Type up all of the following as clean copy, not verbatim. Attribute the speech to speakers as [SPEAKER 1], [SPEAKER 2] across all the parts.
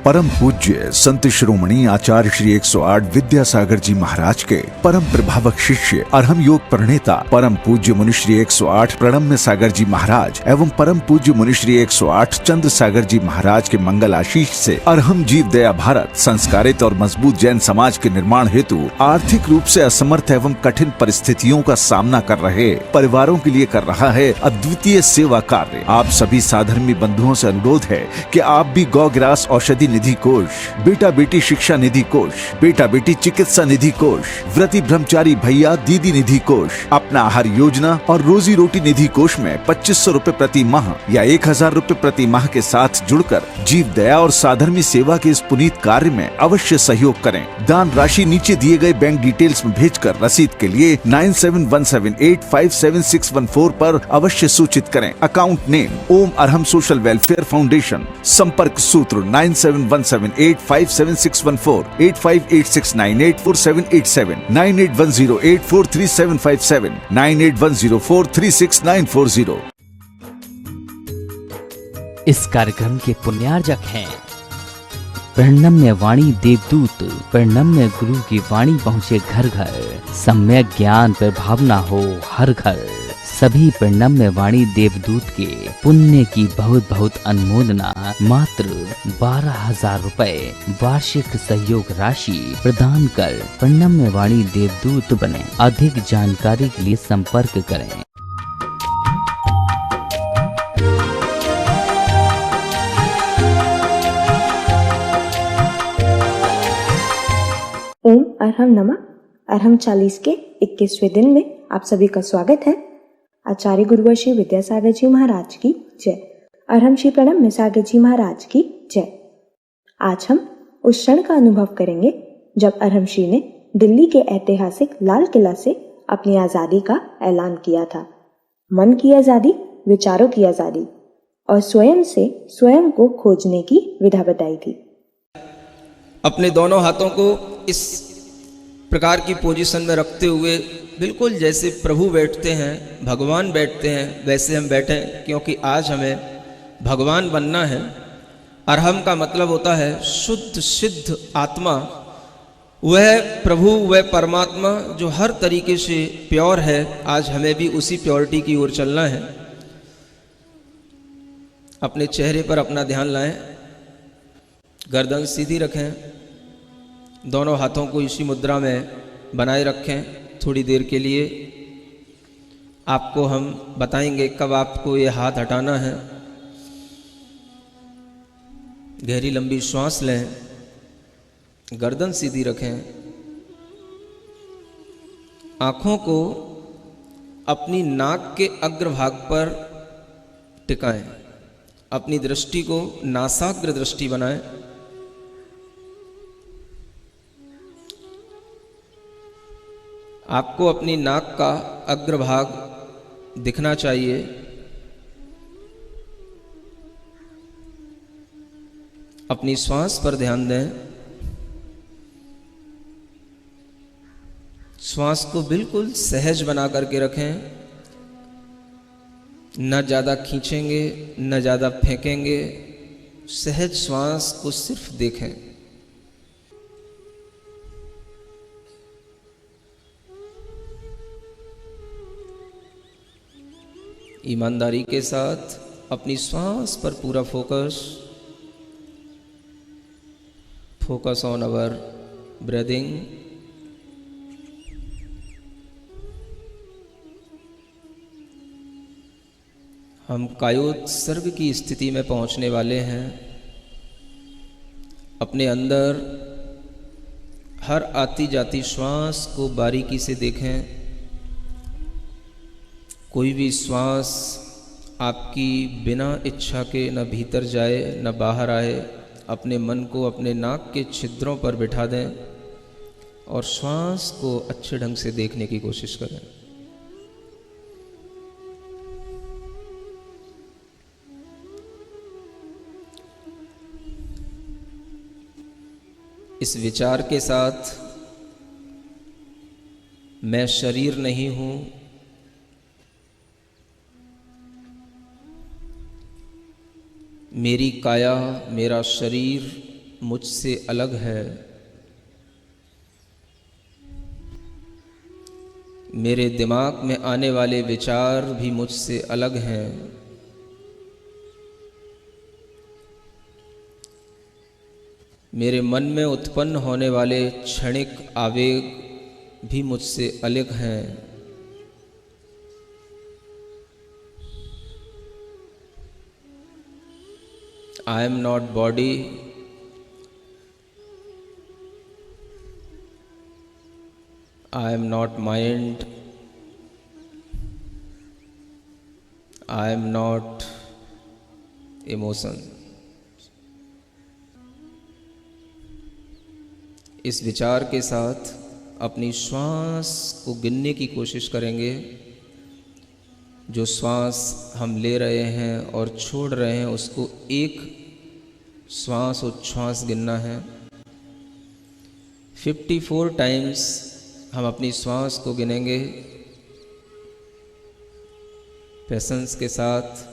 [SPEAKER 1] परम पूज्य संत शिरोमणि आचार्य श्री 108 विद्यासागर जी महाराज के परम प्रभावक शिष्य अरहम योग प्रणेता परम पूज्य मुनिश्री 108 प्रणम्य सागर जी महाराज एवं परम पूज्य मुनिश्री 108 चंद्र सागर जी महाराज के मंगल आशीष से अरहम जीव दया भारत संस्कारित और मजबूत जैन समाज के निर्माण हेतु आर्थिक रूप से असमर्थ एवं कठिन परिस्थितियों का सामना कर रहे परिवारों के लिए कर रहा है अद्वितीय सेवा कार्य। आप सभी साधर्मी बंधुओं से अनुरोध है कि आप भी गौग्रास औषधि निधि कोष, बेटा बेटी शिक्षा निधि कोष, बेटा बेटी चिकित्सा निधि कोष, व्रती ब्रह्मचारी भैया दीदी निधि कोष, अपना आहार योजना और रोजी रोटी निधि कोष में 2500 रूपए प्रति माह या 1000 रूपए प्रति माह के साथ जुड़कर जीव दया और साधर्मी सेवा के इस पुनीत कार्य में अवश्य सहयोग करें। दान राशि नीचे दिए गए बैंक डिटेल्स में भेजकर रसीद के लिए 9717857614 पर अवश्य सूचित करें। अकाउंट नेम ओम अरहम सोशल वेलफेयर फाउंडेशन। संपर्क सूत्र 9717857614, 8586984787, 9810843757, 9810436940।
[SPEAKER 2] इस कार्यक्रम के पुण्यार्जक हैं प्रणम्य वाणी देवदूत। प्रणम्य गुरु की वाणी पहुँचे घर घर, सम्यक ज्ञान पर भावना हो हर घर। सभी प्रणम्य वाणी देवदूत के पुण्य की बहुत बहुत अनुमोदना मात्र 12,000 रुपए वार्षिक सहयोग राशि प्रदान कर प्रणम्य वाणी देवदूत बने। अधिक जानकारी के लिए संपर्क करें।
[SPEAKER 3] ओम अरहम नमः। अरहम 40 के 21वें दिन में आप सभी का स्वागत है। आचार्य गुरुवर श्री विद्यासागर जी महाराज की जय। अरहम श्री प्रणम्य सागर जी महाराज की जय। आज हम उस क्षण का अनुभव करेंगे जब अरहम श्री ने दिल्ली के ऐतिहासिक लाल किला से अपनी आजादी का ऐलान किया था। मन की आजादी, विचारों की आजादी और स्वयं से स्वयं को खोजने की विधा बताई थी।
[SPEAKER 4] अपने दोनों हाथों को इस प्रकार की पोजीशन में रखते हुए बिल्कुल जैसे प्रभु बैठते हैं, भगवान बैठते हैं, वैसे हम बैठें, क्योंकि आज हमें भगवान बनना है। अरहम का मतलब होता है शुद्ध सिद्ध आत्मा। वह प्रभु, वह परमात्मा जो हर तरीके से प्योर है। आज हमें भी उसी प्योरिटी की ओर चलना है। अपने चेहरे पर अपना ध्यान लाएं, गर्दन सीधी रखें, दोनों हाथों को इसी मुद्रा में बनाए रखें। थोड़ी देर के लिए आपको हम बताएंगे कब आपको ये हाथ हटाना है। गहरी लंबी श्वास लें, गर्दन सीधी रखें, आंखों को अपनी नाक के अग्रभाग पर टिकाएं, अपनी दृष्टि को नासाग्र दृष्टि बनाएं। आपको अपनी नाक का अग्रभाग दिखना चाहिए। अपनी श्वास पर ध्यान दें। श्वास को बिल्कुल सहज बना करके रखें। न ज़्यादा खींचेंगे, न ज़्यादा फेंकेंगे। सहज श्वास को सिर्फ देखें। ईमानदारी के साथ अपनी श्वास पर पूरा फोकस ऑन अवर ब्रीदिंग। हम कायोत्सर्ग की स्थिति में पहुंचने वाले हैं। अपने अंदर हर आती जाती श्वास को बारीकी से देखें। कोई भी श्वास आपकी बिना इच्छा के न भीतर जाए न बाहर आए। अपने मन को अपने नाक के छिद्रों पर बिठा दें और श्वास को अच्छे ढंग से देखने की कोशिश करें। इस विचार के साथ, मैं शरीर नहीं हूं, मेरी काया, मेरा शरीर मुझसे अलग है। मेरे दिमाग में आने वाले विचार भी मुझसे अलग हैं। मेरे मन में उत्पन्न होने वाले क्षणिक आवेग भी मुझसे अलग हैं। I am not body, I am not mind, I am not emotion। इस विचार के साथ अपनी श्वास को गिनने की कोशिश करेंगे। जो श्वास हम ले रहे हैं और छोड़ रहे हैं उसको एक श्वास उच्छ्वास गिनना है। 54 टाइम्स हम अपनी श्वास को गिनेंगे पेशेंस के साथ।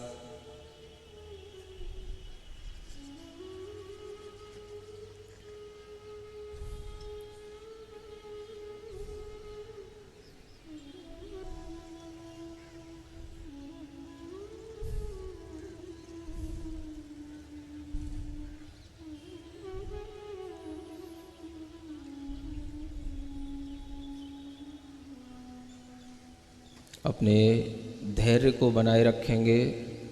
[SPEAKER 4] अपने धैर्य को बनाए रखेंगे,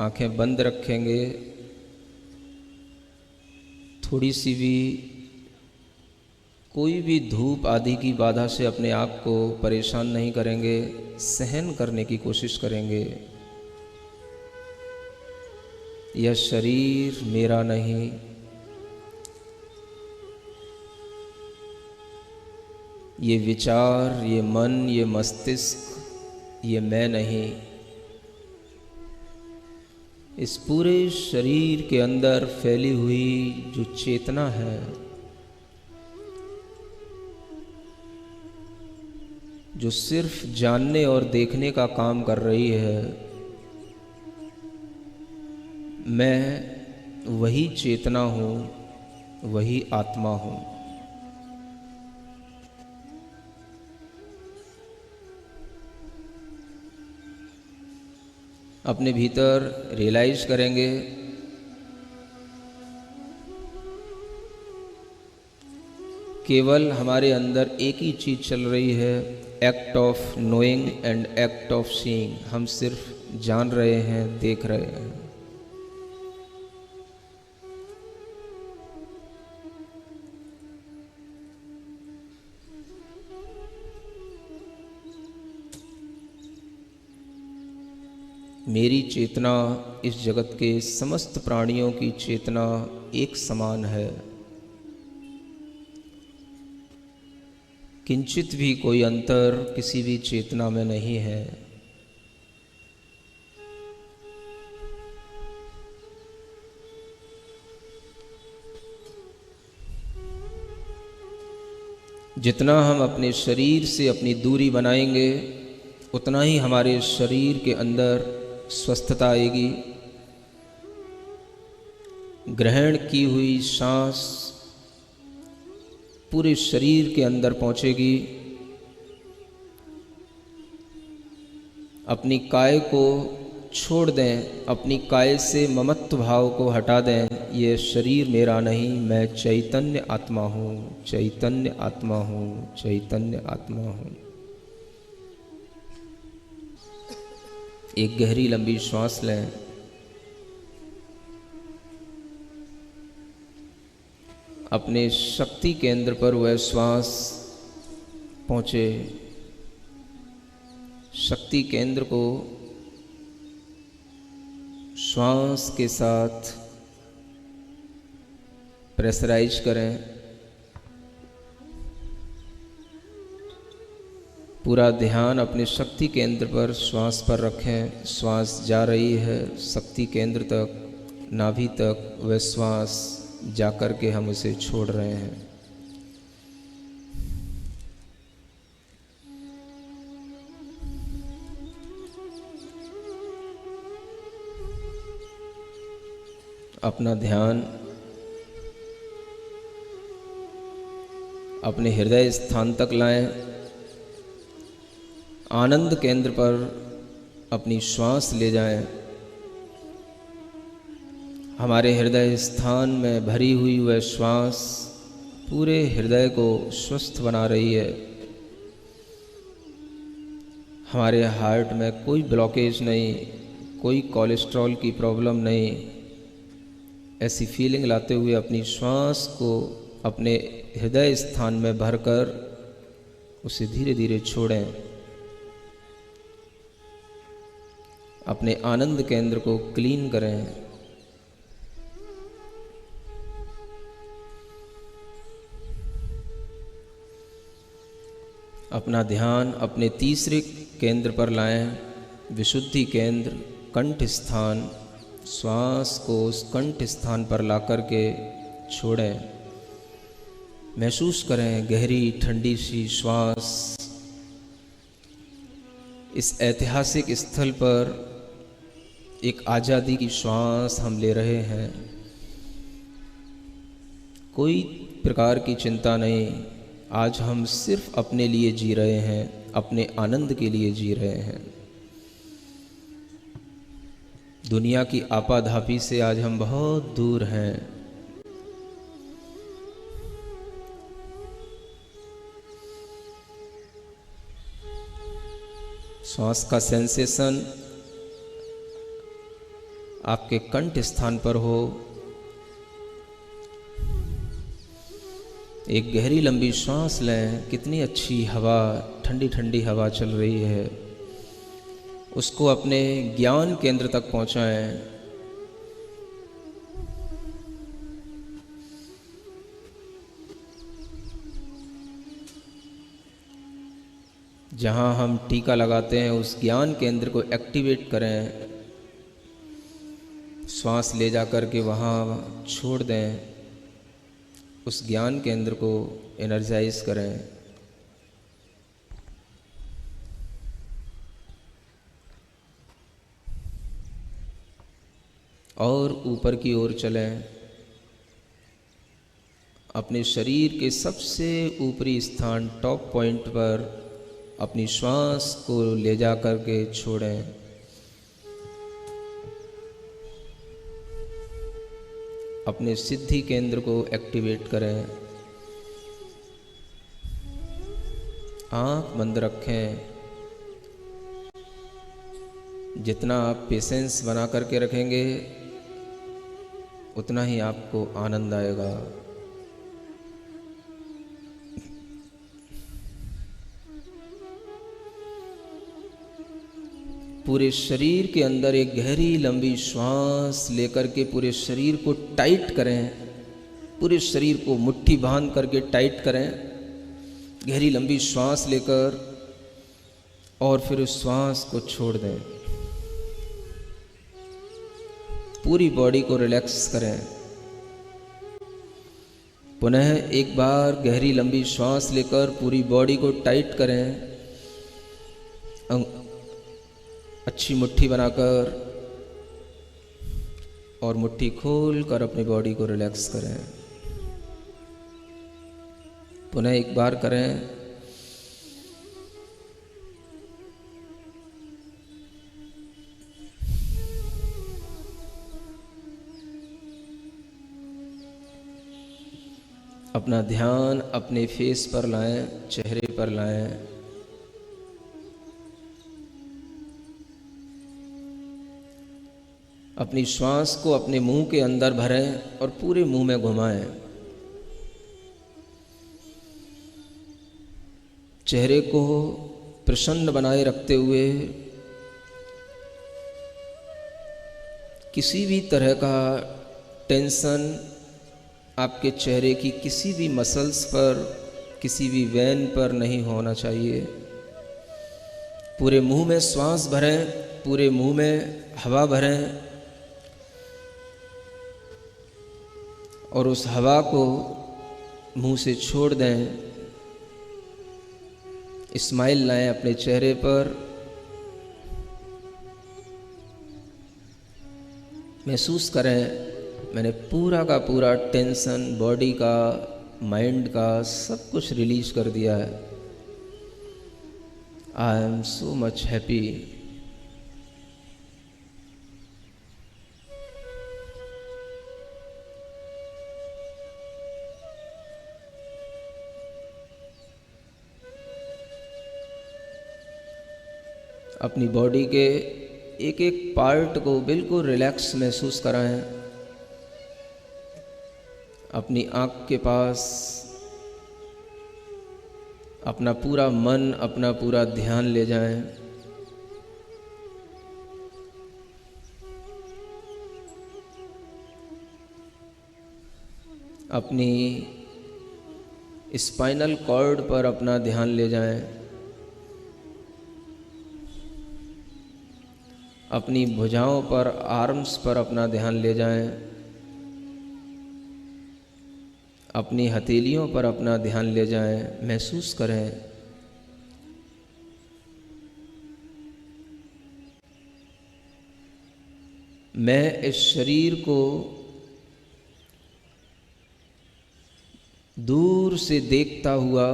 [SPEAKER 4] आंखें बंद रखेंगे। थोड़ी सी भी कोई भी धूप आदि की बाधा से अपने आप को परेशान नहीं करेंगे, सहन करने की कोशिश करेंगे। यह शरीर मेरा नहीं, ये विचार, ये मन, ये मस्तिष्क, ये मैं नहीं। इस पूरे शरीर के अंदर फैली हुई जो चेतना है, जो सिर्फ जानने और देखने का काम कर रही है, मैं वही चेतना हूँ, वही आत्मा हूँ। अपने भीतर रियलाइज करेंगे केवल हमारे अंदर एक ही चीज़ चल रही है, act of knowing and act of seeing. हम सिर्फ जान रहे हैं, देख रहे हैं। मेरी चेतना इस जगत के समस्त प्राणियों की चेतना एक समान है। किंचित भी कोई अंतर किसी भी चेतना में नहीं है। जितना हम अपने शरीर से अपनी दूरी बनाएंगे उतना ही हमारे शरीर के अंदर स्वस्थता आएगी। ग्रहण की हुई सांस पूरे शरीर के अंदर पहुंचेगी। अपनी काया को छोड़ दें, अपनी काया से ममत्व भाव को हटा दें। ये शरीर मेरा नहीं, मैं चैतन्य आत्मा हूँ, चैतन्य आत्मा हूँ, चैतन्य आत्मा हूँ। एक गहरी लंबी श्वास लें। अपने शक्ति केंद्र पर वह श्वास पहुँचे। शक्ति केंद्र को श्वास के साथ प्रेशराइज करें। पूरा ध्यान अपने शक्ति केंद्र पर श्वास पर रखें। श्वास जा रही है शक्ति केंद्र तक, नाभि तक। वह श्वास जाकर के हम उसे छोड़ रहे हैं। अपना ध्यान अपने हृदय स्थान तक लाएं। आनंद केंद्र पर अपनी श्वास ले जाएं। हमारे हृदय स्थान में भरी हुई वह श्वास पूरे हृदय को स्वस्थ बना रही है। हमारे हार्ट में कोई ब्लॉकेज नहीं, कोई कोलेस्ट्रॉल की प्रॉब्लम नहीं। ऐसी फीलिंग लाते हुए अपनी श्वास को अपने हृदय स्थान में भरकर उसे धीरे धीरे छोड़ें। अपने आनंद केंद्र को क्लीन करें। अपना ध्यान अपने तीसरे केंद्र पर लाएं, विशुद्धि केंद्र, कंठ स्थान। श्वास को उस कंठ स्थान पर ला कर के छोड़ें। महसूस करें गहरी ठंडी सी श्वास। इस ऐतिहासिक स्थल पर एक आज़ादी की श्वास हम ले रहे हैं। कोई प्रकार की चिंता नहीं। आज हम सिर्फ अपने लिए जी रहे हैं, अपने आनंद के लिए जी रहे हैं। दुनिया की आपाधापी से आज हम बहुत दूर हैं। श्वास का सेंसेशन आपके कंठ स्थान पर हो। एक गहरी लंबी श्वास लें। कितनी अच्छी हवा, ठंडी ठंडी हवा चल रही है। उसको अपने ज्ञान केंद्र तक पहुंचाएं। जहां हम टीका लगाते हैं उस ज्ञान केंद्र को एक्टिवेट करें। श्वास ले जा कर के वहाँ छोड़ दें। उस ज्ञान केंद्र को एनर्जाइज करें। और ऊपर की ओर चलें। अपने शरीर के सबसे ऊपरी स्थान, टॉप पॉइंट पर अपनी श्वास को ले जा कर के छोड़ें। अपने सिद्धि केंद्र को एक्टिवेट करें। आंख बंद रखें। जितना आप पेशेंस बना करके रखेंगे उतना ही आपको आनंद आएगा। पूरे शरीर के अंदर एक गहरी लंबी श्वास लेकर के पूरे शरीर को टाइट करें। पूरे शरीर को मुट्ठी बांध करके टाइट करें। गहरी लंबी श्वास लेकर और फिर उस श्वास को छोड़ दें। पूरी बॉडी को रिलैक्स करें। पुनः एक बार गहरी लंबी श्वास लेकर पूरी बॉडी को टाइट करें। अच्छी मुट्ठी बनाकर और मुट्ठी खोल कर अपनी बॉडी को रिलैक्स करें। पुनः एक बार करें। अपना ध्यान अपने फेस पर लाएं, चेहरे पर लाएं। अपनी श्वास को अपने मुंह के अंदर भरें और पूरे मुंह में घुमाएं। चेहरे को प्रसन्न बनाए रखते हुए किसी भी तरह का टेंशन आपके चेहरे की किसी भी मसल्स पर, किसी भी वेन पर नहीं होना चाहिए। पूरे मुंह में श्वास भरें, पूरे मुंह में हवा भरें और उस हवा को मुंह से छोड़ दें। स्माइल लाएं अपने चेहरे पर। महसूस करें मैंने पूरा का पूरा टेंशन बॉडी का माइंड का सब कुछ रिलीज कर दिया है। I am so much happy. अपनी बॉडी के एक एक पार्ट को बिल्कुल रिलैक्स महसूस कराएं। अपनी आँख के पास अपना पूरा मन, अपना पूरा ध्यान ले जाएं। अपनी स्पाइनल कॉर्ड पर अपना ध्यान ले जाएं। अपनी भुजाओं पर, आर्म्स पर अपना ध्यान ले जाएं। अपनी हथेलियों पर अपना ध्यान ले जाएं। महसूस करें मैं इस शरीर को दूर से देखता हुआ,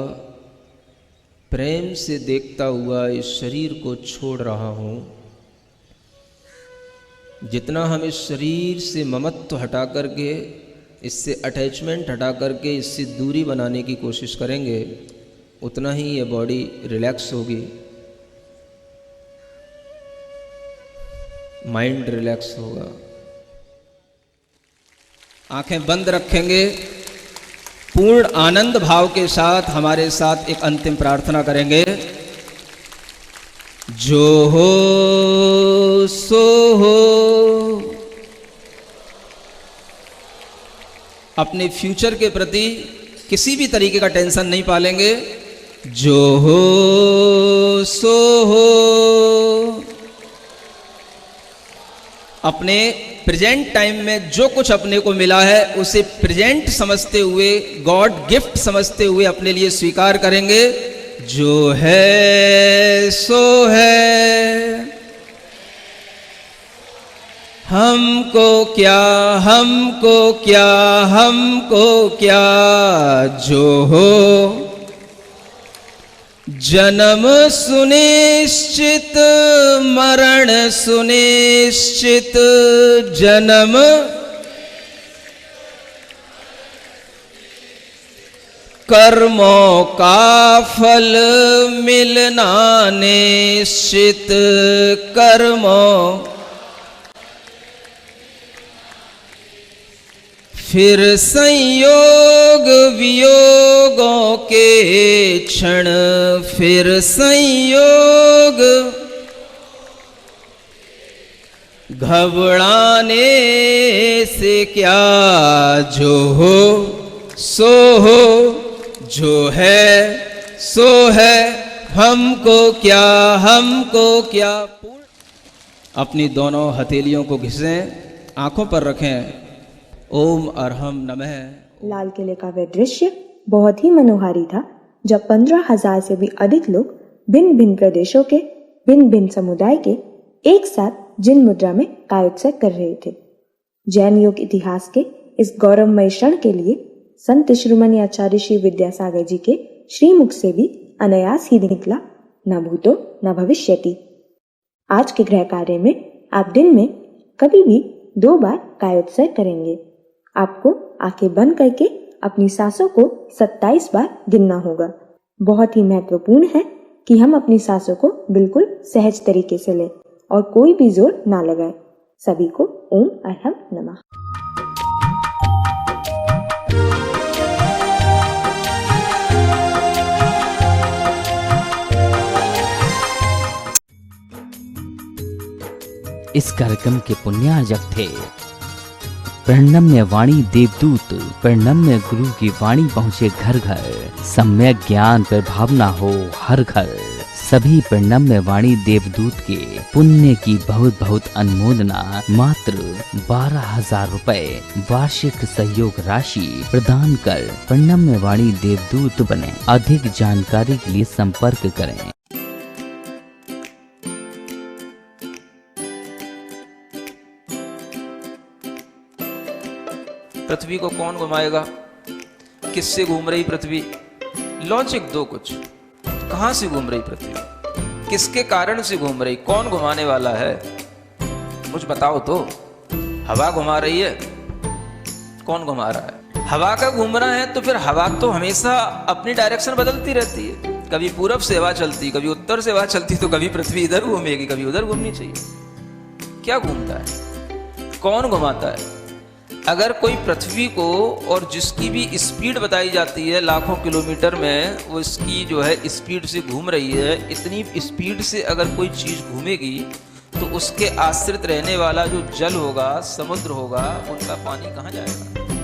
[SPEAKER 4] प्रेम से देखता हुआ इस शरीर को छोड़ रहा हूँ। जितना हम इस शरीर से ममत्व हटा करके, इससे अटैचमेंट हटा करके इससे दूरी बनाने की कोशिश करेंगे, उतना ही ये बॉडी रिलैक्स होगी, माइंड रिलैक्स होगा। आंखें बंद रखेंगे, पूर्ण आनंद भाव के साथ हमारे साथ एक अंतिम प्रार्थना करेंगे। जो हो सो हो। अपने फ्यूचर के प्रति किसी भी तरीके का टेंशन नहीं पालेंगे। जो हो सो हो। अपने प्रेजेंट टाइम में जो कुछ अपने को मिला है उसे प्रेजेंट समझते हुए, गॉड गिफ्ट समझते हुए अपने लिए स्वीकार करेंगे। जो है सो है, हमको क्या, हमको क्या, हमको क्या। जो हो जन्म सुनिश्चित, मरण सुनिश्चित। जन्म कर्मों का फल मिलना निश्चित। कर्मों फिर संयोग वियोगों के क्षण, फिर संयोग घबराने से क्या। जो हो सो हो, जो है सो है, हमको क्या, हमको क्या। अपनी दोनों हथेलियों को घिसें, आंखों पर रखें। ओम अरहम नमः।
[SPEAKER 3] लाल किले का वह दृश्य बहुत ही मनोहारी था, जब 15,000 से भी अधिक लोग भिन्न भिन्न प्रदेशों के, भिन्न भिन्न समुदाय के एक साथ जिन मुद्रा में कायोत्सव कर रहे थे। जैन योग इतिहास के इस गौरवमय क्षण के लिए संत शिरोमणि आचार्य श्री विद्यासागर जी के श्रीमुख से भी अनायास ही निकला, न भूतो न भविष्यति। आज के गृह कार्य में आप दिन में कभी भी 2 बार कायोत्सव करेंगे। आपको आंखें बंद करके अपनी सांसों को 27 बार गिनना होगा। बहुत ही महत्वपूर्ण है कि हम अपनी सांसों को बिल्कुल सहज तरीके से लें और कोई भी जोर ना लगाए। सभी को ओम अरहम नमः।
[SPEAKER 2] इस कार्यक्रम के पुण्यार्जक थे प्रणम्य वाणी देवदूत। प्रणम्य गुरु की वाणी पहुँचे घर घर, सम्यक ज्ञान पर भावना हो हर घर। सभी प्रणम्य वाणी देवदूत के पुण्य की बहुत बहुत अनुमोदना मात्र 12,000 रुपए वार्षिक सहयोग राशि प्रदान कर प्रणम्य वाणी देवदूत बने। अधिक जानकारी के लिए संपर्क करें।
[SPEAKER 4] पृथ्वी को कौन घुमाएगा? किससे घूम रही पृथ्वी? लॉजिक दो कुछ, कहां से घूम रही पृथ्वी, किसके कारण से घूम रही, कौन घुमाने वाला है, कुछ बताओ तो। हवा घुमा रही है, कौन घुमा रहा है? हवा का घूमना है तो फिर हवा तो हमेशा अपनी डायरेक्शन बदलती रहती है, कभी पूरब से हवा चलती, कभी उत्तर से हवा चलती, तो कभी पृथ्वी इधर घूमेगी, कभी उधर घूमनी चाहिए। क्या घूमता है, कौन घुमाता है? अगर कोई पृथ्वी को, और जिसकी भी स्पीड बताई जाती है लाखों किलोमीटर में, वो इसकी जो है स्पीड से घूम रही है, इतनी स्पीड से अगर कोई चीज घूमेगी तो उसके आश्रित रहने वाला जो जल होगा, समुद्र होगा, उनका पानी कहाँ जाएगा?